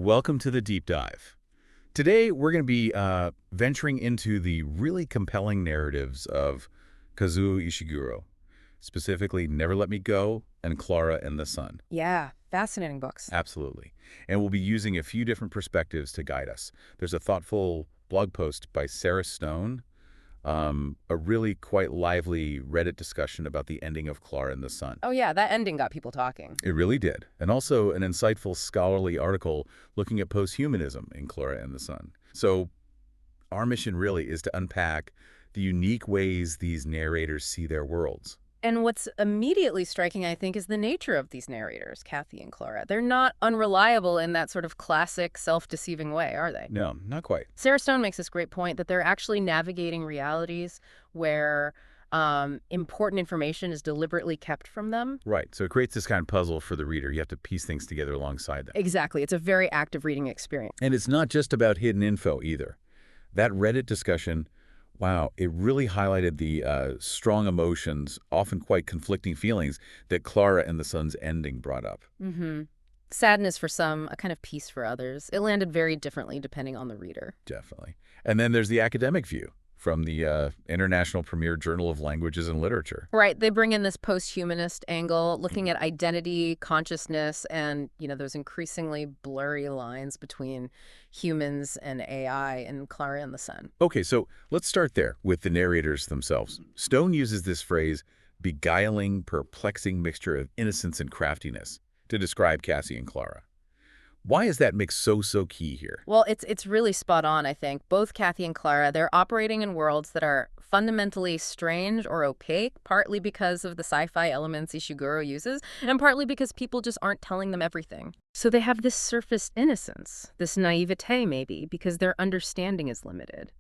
Welcome to the deep dive. Today, we're going to be venturing into the really compelling narratives of Kazuo Ishiguro, specifically Never Let Me Go and Klara and the Sun. Yeah, fascinating books. Absolutely. And we'll be using a few different perspectives to guide us. There's a thoughtful blog post by Sarah Stone, a really quite lively Reddit discussion about the ending of Klara and the Sun. Oh yeah, that ending got people talking. It really did. And also an insightful scholarly article looking at posthumanism in Klara and the Sun. So our mission really is to unpack the unique ways these narrators see their worlds. And what's immediately striking, I think, is the nature of these narrators, Kathy and Klara. They're not unreliable in that sort of classic self-deceiving way, are they? No, not quite. Sarah Stone makes this great point that they're actually navigating realities where important information is deliberately kept from them. Right. So it creates this kind of puzzle for the reader. You have to piece things together alongside them. Exactly. It's a very active reading experience. And it's not just about hidden info either. That Reddit discussion, wow, it really highlighted the strong emotions, often quite conflicting feelings, that Klara and the Sun's ending brought up. Sadness for some, a kind of peace for others. It landed very differently depending on the reader. Definitely. And then there's the academic view from the International Premier Journal of Languages and Literature. Right. They bring in this posthumanist angle, looking at identity, consciousness, and, those increasingly blurry lines between humans and AI in Klara and the Sun. Okay, so let's start there with the narrators themselves. Stone uses this phrase, beguiling, perplexing mixture of innocence and craftiness, to describe Cassie and Klara. Why is that mix so key here? Well, it's really spot on, I think. Both Kathy and Klara, they're operating in worlds that are fundamentally strange or opaque, partly because of the sci-fi elements Ishiguro uses, and partly because people just aren't telling them everything. So they have this surface innocence, this naivete maybe, because their understanding is limited.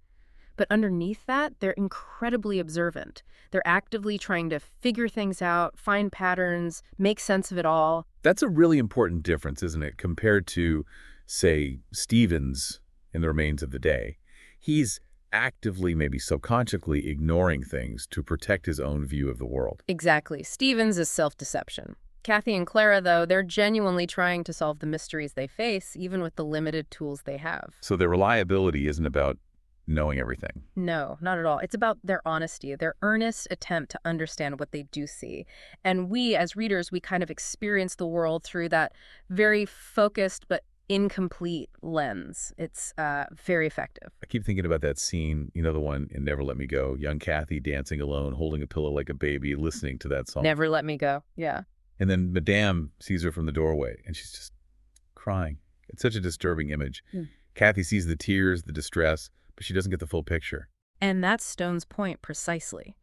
But underneath that, they're incredibly observant. They're actively trying to figure things out, find patterns, make sense of it all. That's a really important difference, isn't it, compared to, say, Stevens in The Remains of the Day. He's actively, maybe subconsciously, ignoring things to protect his own view of the world. Exactly. Stevens is self-deception. Kathy and Klara, though, they're genuinely trying to solve the mysteries they face, even with the limited tools they have. So their reliability isn't about knowing everything. No, not at all. It's about their honesty, their earnest attempt to understand what they do see. And we, as readers, we kind of experience the world through that very focused but incomplete lens. It's very effective. I keep thinking about that scene, the one in Never Let Me Go, young Kathy dancing alone, holding a pillow like a baby, listening to that song. Never Let Me Go, yeah. And then Madame sees her from the doorway, and she's just crying. It's such a disturbing image. Kathy sees the tears, the distress, but she doesn't get the full picture. And that's Stone's point precisely.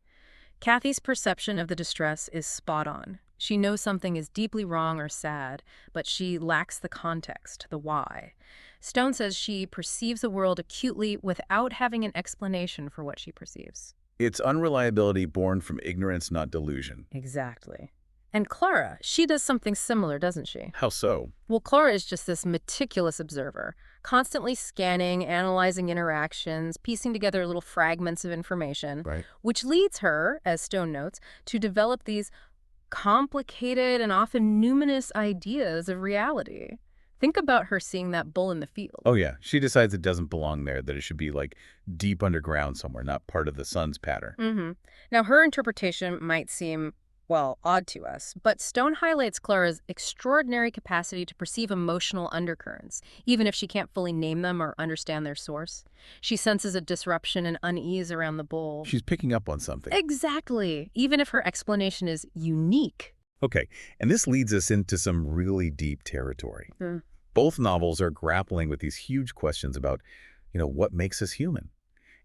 Kathy's perception of the distress is spot on. She knows something is deeply wrong or sad, but she lacks the context, the why. Stone says she perceives the world acutely without having an explanation for what she perceives. It's unreliability born from ignorance, not delusion. Exactly. And Klara, she does something similar, doesn't she? How so? Well, Klara is just this meticulous observer, constantly scanning, analyzing interactions, piecing together little fragments of information, Right. which leads her, as Stone notes, to develop these complicated and often numinous ideas of reality. Think about her seeing that bull in the field. Oh, yeah. She decides it doesn't belong there, that it should be, deep underground somewhere, not part of the sun's pattern. Now, her interpretation might seem odd to us, but Stone highlights Klara's extraordinary capacity to perceive emotional undercurrents, even if she can't fully name them or understand their source. She senses a disruption and unease around the bowl. She's picking up on something. Exactly, even if her explanation is unique. Okay, and this leads us into some really deep territory. Both novels are grappling with these huge questions about, what makes us human?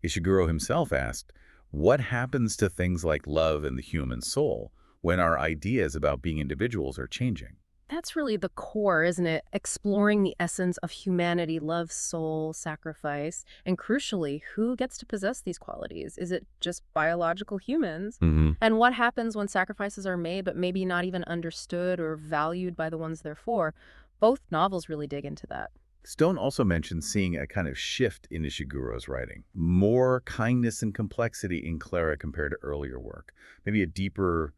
Ishiguro himself asked, what happens to things like love and the human soul when our ideas about being individuals are changing? That's really the core, isn't it? Exploring the essence of humanity, love, soul, sacrifice, and crucially, who gets to possess these qualities? Is it just biological humans? And what happens when sacrifices are made but maybe not even understood or valued by the ones they're for? Both novels really dig into that. Stone also mentions seeing a kind of shift in Ishiguro's writing. More kindness and complexity in Klara compared to earlier work. Maybe a deeper,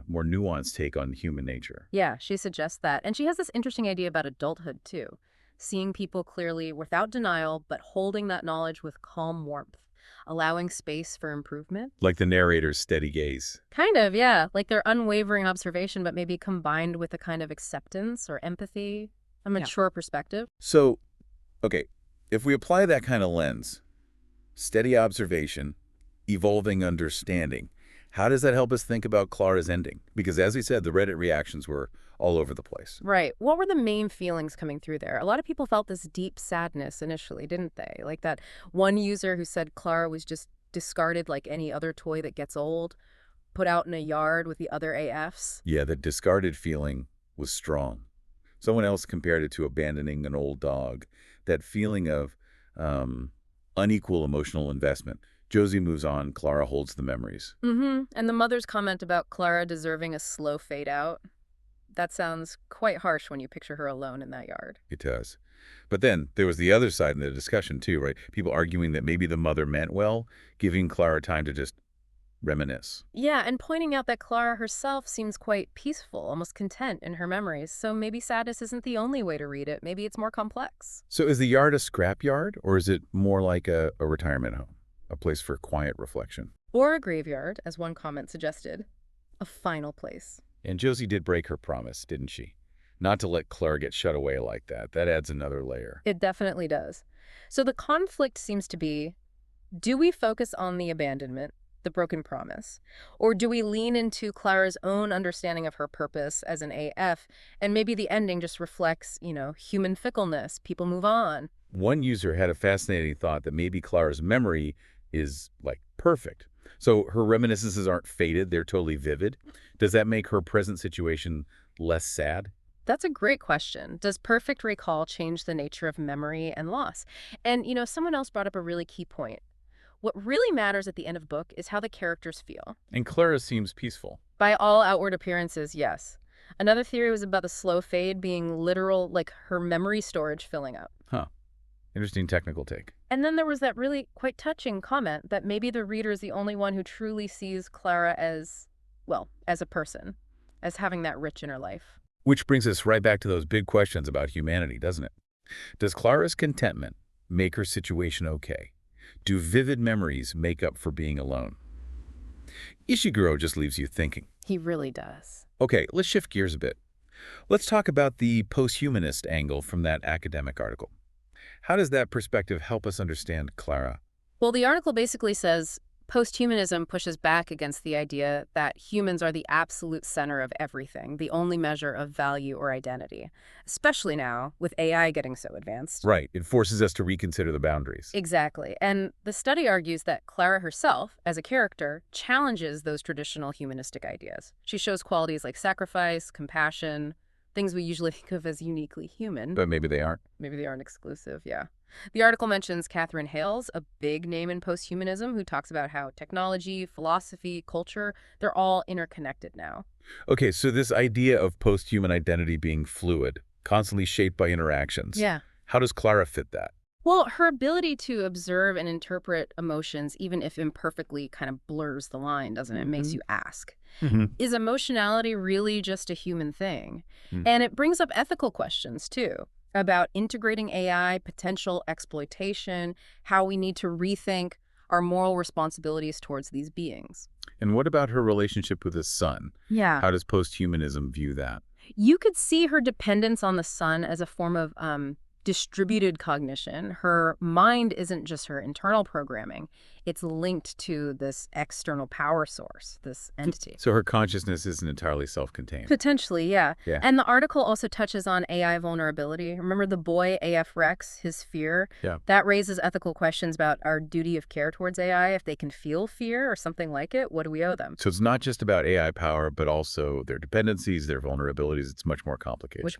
more nuanced take on human nature. Yeah, she suggests that. And she has this interesting idea about adulthood, too. seeing people clearly without denial, but holding that knowledge with calm warmth, allowing space for improvement. Like the narrator's steady gaze. Kind of, yeah. Like their unwavering observation, but maybe combined with a kind of acceptance or empathy, a mature perspective. So, okay, if we apply that kind of lens, steady observation, evolving understanding, how does that help us think about Klara's ending? Because as we said, the Reddit reactions were all over the place. Right. What were the main feelings coming through there? A lot of people felt this deep sadness initially, didn't they? Like that one user who said Klara was just discarded like any other toy that gets old, put out in a yard with the other AFs. Yeah, the discarded feeling was strong. Someone else compared it to abandoning an old dog. That feeling of unequal emotional investment. Josie moves on. Klara holds the memories. And the mother's comment about Klara deserving a slow fade out, that sounds quite harsh when you picture her alone in that yard. It does. But then there was the other side in the discussion too, right? People arguing that maybe the mother meant well, giving Klara time to just reminisce. Yeah, and pointing out that Klara herself seems quite peaceful, almost content in her memories. So maybe sadness isn't the only way to read it. Maybe it's more complex. So is the yard a scrap yard, or is it more like a retirement home, a place for quiet reflection? Or a graveyard, as one comment suggested. A final place. And Josie did break her promise, didn't she? Not to let Klara get shut away like that. That adds another layer. It definitely does. So the conflict seems to be, do we focus on the abandonment, the broken promise, or do we lean into Klara's own understanding of her purpose as an AF, and maybe the ending just reflects, human fickleness, people move on? One user had a fascinating thought that maybe Klara's memory is, like, perfect. So her reminiscences aren't faded, they're totally vivid. Does that make her present situation less sad? That's a great question. Does perfect recall change the nature of memory and loss? And, someone else brought up a really key point. What really matters at the end of the book is how the characters feel. And Klara seems peaceful. By all outward appearances, yes. Another theory was about the slow fade being literal, like her memory storage filling up. Huh. Interesting technical take. And then there was that really quite touching comment that maybe the reader is the only one who truly sees Klara as, well, as a person, as having that rich inner life. Which brings us right back to those big questions about humanity, doesn't it? Does Klara's contentment make her situation okay? Do vivid memories make up for being alone? Ishiguro just leaves you thinking. He really does. Okay, let's shift gears a bit. Let's talk about the posthumanist angle from that academic article. How does that perspective help us understand Klara? Well, the article basically says posthumanism pushes back against the idea that humans are the absolute center of everything, the only measure of value or identity, especially now with AI getting so advanced. Right. It forces us to reconsider the boundaries. Exactly. And the study argues that Klara herself, as a character, challenges those traditional humanistic ideas. She shows qualities like sacrifice, compassion, things we usually think of as uniquely human. But maybe they aren't. Maybe they aren't exclusive, yeah. The article mentions Catherine Hales, a big name in posthumanism, who talks about how technology, philosophy, culture, they're all interconnected now. Okay, so this idea of posthuman identity being fluid, constantly shaped by interactions. Yeah. How does Klara fit that? Well, her ability to observe and interpret emotions, even if imperfectly, kind of blurs the line, doesn't it? It makes you ask. Is emotionality really just a human thing? And it brings up ethical questions, too, about integrating AI, potential exploitation, how we need to rethink our moral responsibilities towards these beings. And what about her relationship with the sun? Yeah. How does posthumanism view that? You could see her dependence on the sun as a form of distributed cognition. Her mind isn't just her internal programming. It's linked to this external power source, this entity. So her consciousness isn't entirely self-contained. Potentially, yeah. Yeah. And the article also touches on AI vulnerability. Remember the boy AF Rex, his fear? Yeah. That raises ethical questions about our duty of care towards AI. If they can feel fear or something like it, what do we owe them? So it's not just about AI power, but also their dependencies, their vulnerabilities. It's much more complicated.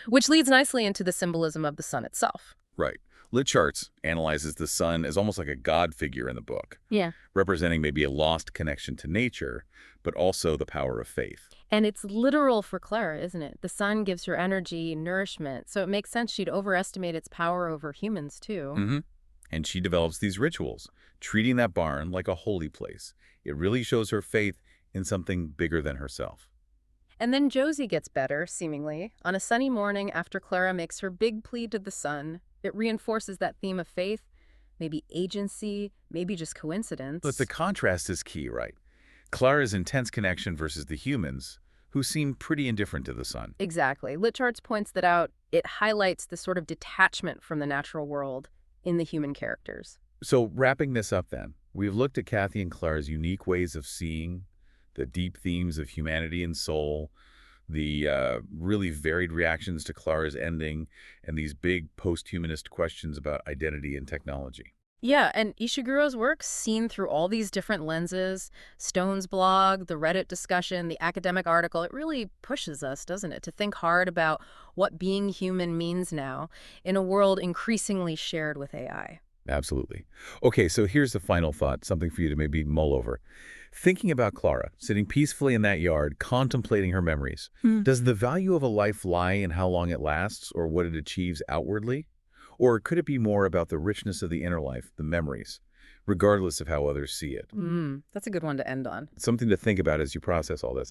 Which leads nicely into the symbolism of the sun itself. Right. Lit Charts analyzes the sun as almost like a god figure in the book. Yeah. Representing maybe a lost connection to nature, but also the power of faith. And it's literal for Klara, isn't it? The sun gives her energy, nourishment, so it makes sense she'd overestimate its power over humans, too. And she develops these rituals, treating that barn like a holy place. It really shows her faith in something bigger than herself. And then Josie gets better, seemingly. On a sunny morning after Klara makes her big plea to the sun, it reinforces that theme of faith, maybe agency, maybe just But the coincidence. contrast is key, right? Clara's intense connection versus the humans, who seem pretty indifferent to the sun. Exactly. Litcharts points that out. It highlights the sort of detachment from the natural world in the human characters. So wrapping this up then, we've looked at Kathy and Clara's unique ways of seeing, the deep themes of humanity and soul, the really varied reactions to Clara's ending, and these big post-humanist questions about identity and technology. Yeah, and Ishiguro's work, seen through all these different lenses, Stone's blog, the Reddit discussion, the academic article, it really pushes us, doesn't it, to think hard about what being human means now in a world increasingly shared with AI. Absolutely. Okay, so here's the final thought, something for you to maybe mull over. Thinking about Clara, sitting peacefully in that yard, contemplating her memories, does the value of a life lie in how long it lasts or what it achieves outwardly? Or could it be more about the richness of the inner life, the memories, regardless of how others see it? That's a good one to end on. Something to think about as you process all this.